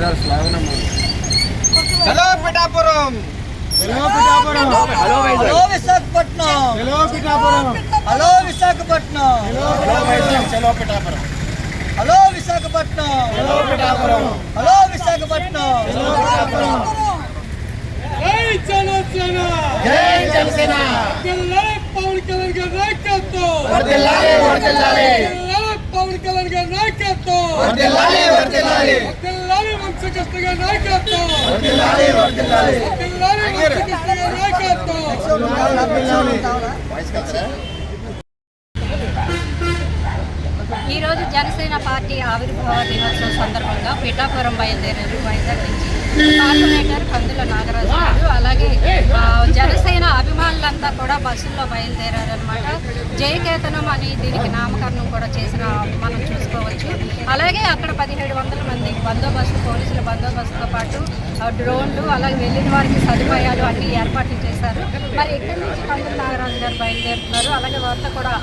Hello Pithapuram, hello Pithapuram, hello Visakhapatnam, hello Pithapuram, hello Visakhapatnam, hello Vizag, చలో Pithapuram, hello Visakhapatnam, hello Pithapuram, hello Visakhapatnam, hello Pithapuram. జై జనసేన, జై జనసేన, పవన్ కళ్యాణ్ గారి నాయకత్వం, వర్ధిల్లాలి వర్ధిల్లాలి, పవన్ కళ్యాణ్ గారి నాయకత్వం, వర్ధిల్లాలి వర్ధిల్లాలి, వంశకృష్ణ గారి నాయకత్వం, వర్ధిల్లాలి వర్ధిల్లాలి, వంశకృష్ణ గారి నాయకత్వం. ఈరోజు జనసేన పార్టీ ఆవిర్భావ దినోత్సవం సందర్భంగా పిఠాపురం బయలుదేరారు. వైజాగ్ నుంచి కార్పొరేటర్ కందుల నాగరాజు గారు, అలాగే జనసేన అభిమానులంతా కూడా బస్సుల్లో బయలుదేరారనమాట. జయకేతనం అని దీనికి నామకరణం కూడా చేసిన మనం చూసుకోవచ్చు. అలాగే అక్కడ 1700 మంది బందోబస్తు, పోలీసుల బందోబస్తుతో పాటు డ్రోన్లు, అలాగే వెళ్ళిన వారికి సదుపాయాలు అన్నీ ఏర్పాట్లు చేశారు. మరి ఇక్కడి నుంచి కందుల నాగరాజు గారు బయలుదేరుతున్నారు. అలాగే వారితో కూడా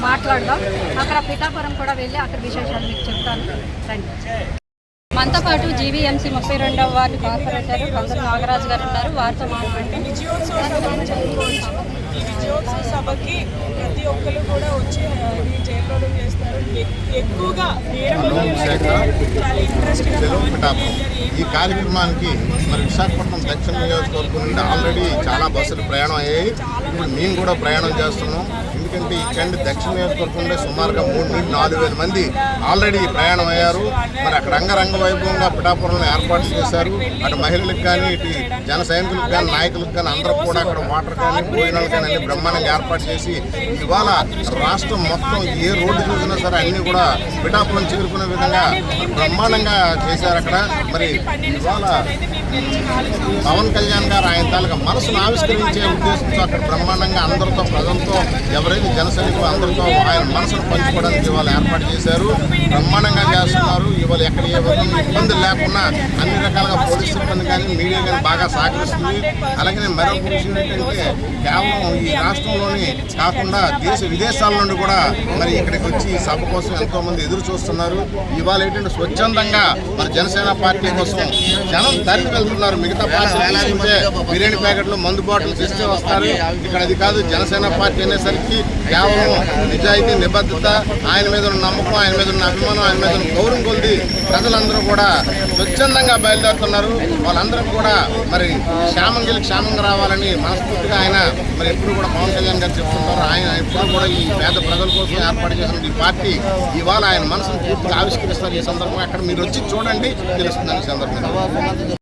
మాట్లాడదాం. అక్కడ పిఠాపురం కూడా వెళ్ళి అక్కడ విశేషాలు మీకు చెప్తాను, రండి. మనతో పాటు జీవీఎంసీ 32వ వార్డు కార్పొరేటర్ కందుల నాగరాజు గారు ఉన్నారు. వారితో మాట్లాడండి. ఈ విజయోత్సవ సభకి ప్రతి ఒక్కరు కూడా వచ్చి జయప్రదం చేస్తారు. ఎక్కువగా ఈ కార్యక్రమానికి మరి విశాఖపట్నం దక్షిణ నియోజకవర్గం నుండి ఆల్రెడీ చాలా బస్సులు ప్రయాణం అయ్యాయి. ఇప్పుడు మేము కూడా ప్రయాణం చేస్తున్నాం. ఎందుకంటే ఇక్కడి దక్షిణ నియోజకవర్గం నుండి సుమారుగా 3,000-4,000 మంది ఆల్రెడీ ప్రయాణం అయ్యారు. మరి అక్కడ రంగరంగ వైభవంగా పిఠాపురంలో ఏర్పాటు చేశారు. అటు మహిళలకు కానీ, ఇటు జన సైనికులకు కానీ, నాయకులకు కానీ అందరూ కూడా అక్కడ వాటర్ కానీ, భోజనాలు కానీ అన్ని బ్రహ్మాండంగా ఏర్పాటు చేసి ఇవాళ రాష్ట్రం మొత్తం ఏ రోడ్డు చూసినా సరే అన్ని కూడా పిఠాపురం చేరుకునే విధంగా బ్రహ్మాండంగా చేశారు అక్కడ. మరి ఇవాళ పవన్ కళ్యాణ్ గారు ఆయన తాలూకా మనసును ఆవిష్కరించే ఉద్దేశంతో అక్కడ బ్రహ్మాండంగా అందరితో, ప్రజలతో, ఎవరైతే జన సైనికులు అందరితో ఆయన మనసును పంచుకోవడానికి ఇవాళ ఏర్పాటు చేశారు. బ్రహ్మాండంగా చేస్తున్నారు. ఇవాళ ఎక్కడ ఏ విధంగా ఇబ్బందులు లేకుండా అన్ని రకాలుగా పోలీస్ సిబ్బంది కానీ, మీడియా కానీ బాగా సహకరిస్తుంది. అలాగే మరొక విషయం ఏంటంటే కేవలం ఈ రాష్ట్రంలోని కాకుండా విదేశాల నుండి కూడా మరి ఇక్కడికి వచ్చి ఈ సభ కోసం ఎంతో మంది ఎదురు చూస్తున్నారు. ఇవాళ ఏంటంటే స్వచ్ఛందంగా మరి జనసేన పార్టీ కోసం జనం తరలి వెళ్తున్నారు. మిగతా పార్టీలు తీసుకుంటే బిర్యానీ ప్యాకెట్లు, మందు బాటిల్స్ ఇస్తే వస్తారు. ఇక్కడ అది కాదు. జనసేన పార్టీ అనేసరికి కేవలం నిజాయితీ, నిబద్ధత, ఆయన మీద ఉన్న నమ్మకం, ఆయన మీద ఉన్న అభిమానం, ఆయన మీద ఉన్న గౌరవం కొద్ది ప్రజలందరూ కూడా స్వచ్ఛందంగా బయలుదేరుతున్నారు. వాళ్ళందరూ కూడా మరి క్షేమంగా రావాలని మనస్ఫూర్తిగా ఆయన మరి ఎప్పుడు కూడా పవన్ కళ్యాణ్ గారు చెప్తుంటారు. ఆయన ఎప్పుడు కూడా ఈ పేద ప్రజల కోసం ఏర్పాటు చేసిన ఈ పార్టీ ఇవాళ ఆయన మనసును పూర్తిగా ఆవిష్కరిస్తారు. ఈ సందర్భంగా అక్కడ మీరు వచ్చి చూడండి, తెలుస్తుందని సందర్భంగా.